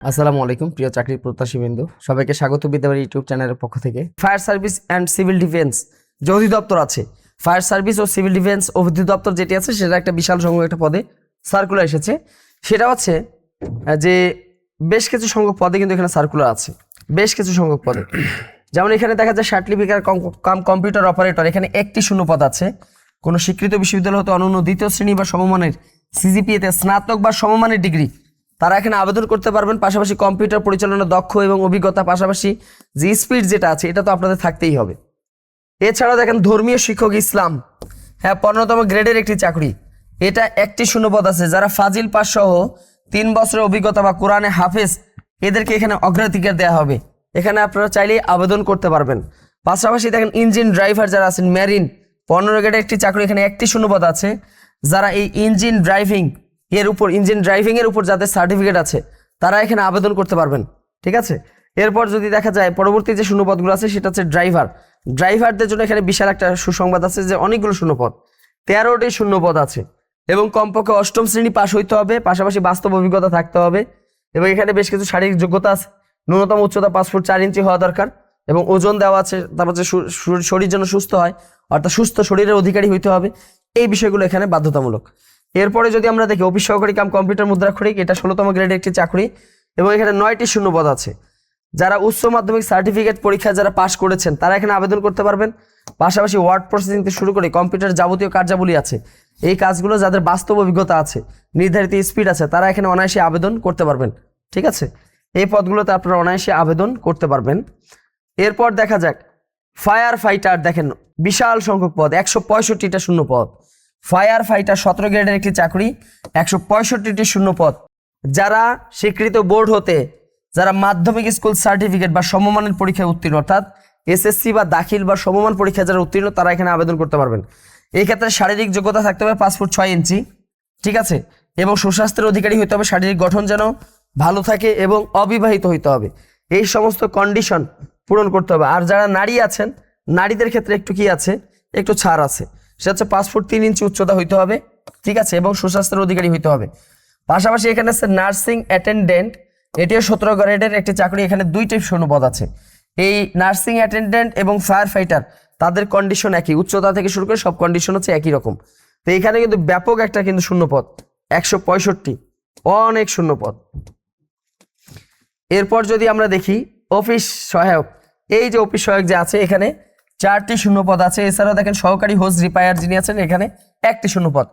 আসসালামু আলাইকুম প্রিয় চাকরি প্রত্যাশীবৃন্দ, সবাইকে স্বাগত বিদ্যাবাড়ি ইউটিউব চ্যানেলের পক্ষ থেকে। Fire service and civil defence যে অধিদপ্তর আছে, ফায়ার সার্ভিস ও সিভিল ডিফেন্স অধিদপ্তর যেটি আছে, সেটা একটা বিশাল সংখ্যক একটা পদে সার্কুলার এসেছে। সেটা হচ্ছে যে বেশ কিছু সংখ্যক পদে কিন্তু এখানে সার্কুলার আছে, বেশ কিছু সংখ্যক পদে। যেমন এখানে দেখা যায় সার্টিফিকেট কাম কম্পিউটার অপারেটর, এখানে একটি শূন্য পদ আছে। কোনো স্বীকৃত বিশ্ববিদ্যালয় হতে অনন্য দ্বিতীয় শ্রেণী বা সমমানের সিজিপিএতে স্নাতক বা সমমানের ডিগ্রি তারা এখানে আবেদন করতে পারবেন। পাশাপাশি কম্পিউটার পরিচালনা দক্ষ এবং অভিজ্ঞতা, পাশাপাশি যে স্পিড যেটা আছে এটা তো আপনাদের থাকতেই হবে। এছাড়াও দেখেন ধর্মীয় শিক্ষক ইসলাম, হ্যাঁ 15তম গ্রেডের একটি চাকরি, এটা একটি শূন্যপদ আছে। যারা ফাজিল পাস সহ 3 বছরের অভিজ্ঞতা বা কোরআনে হাফেজ, এদেরকে এখানে অগ্রাধিকার দেওয়া হবে। এখানে আপনারা চাইলেই আবেদন করতে পারবেন। পাশাপাশি দেখেন ইঞ্জিন ড্রাইভার যারা আছেন মেরিন, 15 গ্রেডের একটি চাকরি, এখানে একটি শূন্যপদ আছে। যারা এই ইঞ্জিন ড্রাইভিং এর উপর যাদের সার্টিফিকেট আছে তারা এখানে আবেদন করতে পারবেন, ঠিক আছে। এরপর যদি দেখা যায় পরবর্তী যে শূন্যপদগুলো আছে সেটা হচ্ছে ড্রাইভারদের জন্য এখানে বিশাল একটা সুসংবাদ আছে যে অনেকগুলো শূন্যপদ, 13টি শূন্যপদ আছে এবং কমপক্ষে 8ম শ্রেণী পাশ হইতে হবে, পাশাপাশি বাস্তব অভিজ্ঞতা থাকতে হবে এবং এখানে বেশ কিছু শারীরিক যোগ্যতা আছে। ন্যূনতম উচ্চতা 5 ফুট 4 ইঞ্চি হওয়া দরকার এবং ওজন দেওয়া আছে। তারপর যে শরীর যেন সুস্থ হয়, অর্থাৎ সুস্থ শরীরের অধিকারী হইতে হবে, এই বিষয়গুলো এখানে বাধ্যতামূলক। এরপরে যদি আমরা দেখি অফিস সহকারী কাম কম্পিউটার মুদ্রাক্ষরিক, এটা 16তম গ্রেডের একটি চাকরি এবং এখানে 9টি শূন্যপদ আছে। যারা উচ্চ মাধ্যমিক সার্টিফিকেট পরীক্ষা যারা পাশ করেছেন তারা এখানে আবেদন করতে পারবেন। পাশাপাশি ওয়ার্ড প্রসেসিং থেকে শুরু করে কম্পিউটার যাবতীয় কার্যাবলী আছে, এই কাজগুলো যাদের বাস্তব অভিজ্ঞতা আছে, নির্ধারিত স্পিড আছে, তারা এখানে অনায়াসে আবেদন করতে পারবেন, ঠিক আছে। এই পদগুলোতে আপনারা অনায়াসে আবেদন করতে পারবেন। এরপর দেখা যাক ফায়ার ফাইটার, দেখেন বিশাল সংখ্যক পদ, 165টা শূন্য পদ। ফায়ার ফাইটার 17 গ্রেডের একটি চাকরি, 165টি শূন্য পদ। যারা স্বীকৃত বোর্ড হতে যারা মাধ্যমিক স্কুল সার্টিফিকেট বা সমমানের পরীক্ষায় উত্তীর্ণ, অর্থাৎ এসএসসি বা দাখিল বা সমমান পরীক্ষা যারা উত্তীর্ণ তারা এখানে আবেদন করতে পারবেন। এই ক্ষেত্রে শারীরিক যোগ্যতা থাকতে হবে 5 ফুট 6 ইঞ্চি, ঠিক আছে, এবং সুস্বাস্থ্যের অধিকারী হইতে হবে, শারীরিক গঠন যেন ভালো থাকে এবং অবিবাহিত হইতে হবে। এই সমস্ত কন্ডিশন পূরণ করতে হবে। আর যারা নারী আছেন, নারীদের ক্ষেত্রে একটু কি আছে, একটু ছাড় আছে, সেটা হচ্ছে 5 ফুট 3 ইঞ্চি উচ্চতা হইতে হবে, ঠিক আছে, এবং সুস্বাস্থ্যের অধিকারী হইতে হবে। পাশাপাশি এখানে আছে নার্সিং অ্যাটেন্ডেন্ট, এটিও 17 গ্রেডের একটি চাকরি, এখানে 2টি শূন্যপদ আছে। এই নার্সিং অ্যাটেন্ডেন্ট এবং ফায়ার ফাইটার তাদের কন্ডিশন একই, উচ্চতা থেকে শুরু করে সব কন্ডিশন হচ্ছে একই রকম। তো এখানে কিন্তু ব্যাপক একটা কিন্তু শূন্যপদ, 165, অনেক শূন্যপদ। এরপর যদি আমরা দেখি অফিস সহায়ক, এই যে অফিস সহায়ক যে আছে এখানে 4টি শূন্যপদ আছে। এছাড়াও দেখেন সহকারী হোজ রিপায়ার যিনি আছেন, এখানে 1টি শূন্যপদ।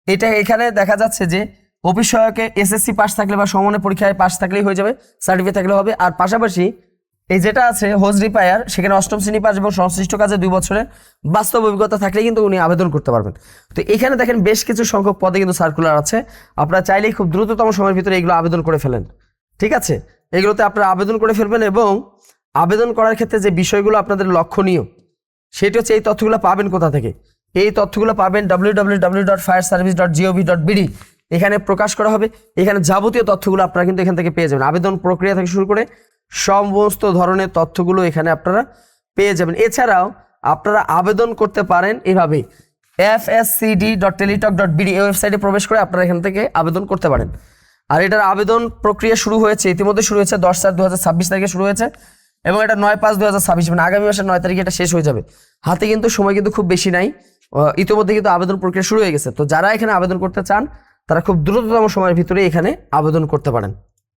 এটা এখানে দেখা যাচ্ছে যে অফিস সহায়কে এসএসসি পাস থাকলে বা সমমানের পরীক্ষায় পাস থাকলেই হয়ে যাবে, সার্টিফিকেট থাকলে হবে। আর পাশাপাশি এই যেটা আছে হোজ রিপায়ার, সেখানে 8ম শ্রেণী পাস এবং সংশ্লিষ্ট কাজে 2 বছরের বাস্তব অভিজ্ঞতা থাকলে কিন্তু উনি আবেদন করতে পারবেন। তো এখানে দেখেন বেশ কিছু সংখ্যক পদে কিন্তু সার্কুলার আছে, আপনারা চাইলেই খুব দ্রুততম সময়ের ভিতরে এগুলো আবেদন করে ফেলেন, ঠিক আছে। এগুলোতে আপনারা আবেদন করে ফেলবেন এবং আবেদন করার ক্ষেত্রে যে বিষয়গুলো আপনাদের লক্ষণীয় সেটি হচ্ছে এই তথ্যগুলো পাবেন কোথা থেকে। এই তথ্যগুলো পাবেন www.fireservice.gov.bd, এখানে প্রকাশ করা হবে। এখানে যাবতীয় তথ্যগুলো আপনারা কিন্তু এখান থেকে পেয়ে যাবেন, আবেদন প্রক্রিয়া থেকে শুরু করে সমস্ত ধরনের তথ্যগুলো এখানে আপনারা পেয়ে যাবেন। এছাড়াও আপনারা আবেদন করতে পারেন এভাবে fscd.teletalk.bd, এই ওয়েবসাইটে প্রবেশ করে আপনারা এখান থেকে আবেদন করতে পারেন। আর এটার আবেদন প্রক্রিয়া শুরু হয়েছে, ইতিমধ্যে শুরু হয়েছে 10/4/2026 তারিখে শুরু হয়েছে এবং এটা 9/5/2026, মানে আগামী মাসের 9 তারিখে এটা শেষ হয়ে যাবে। হাতে কিন্তু সময় কিন্তু খুব বেশি নাই, ইতিমধ্যে কিন্তু আবেদন প্রক্রিয়া শুরু হয়ে গেছে। তো যারা এখানে আবেদন করতে চান তারা খুব দ্রুততম সময়ের ভিতরে এখানে আবেদন করতে পারেন।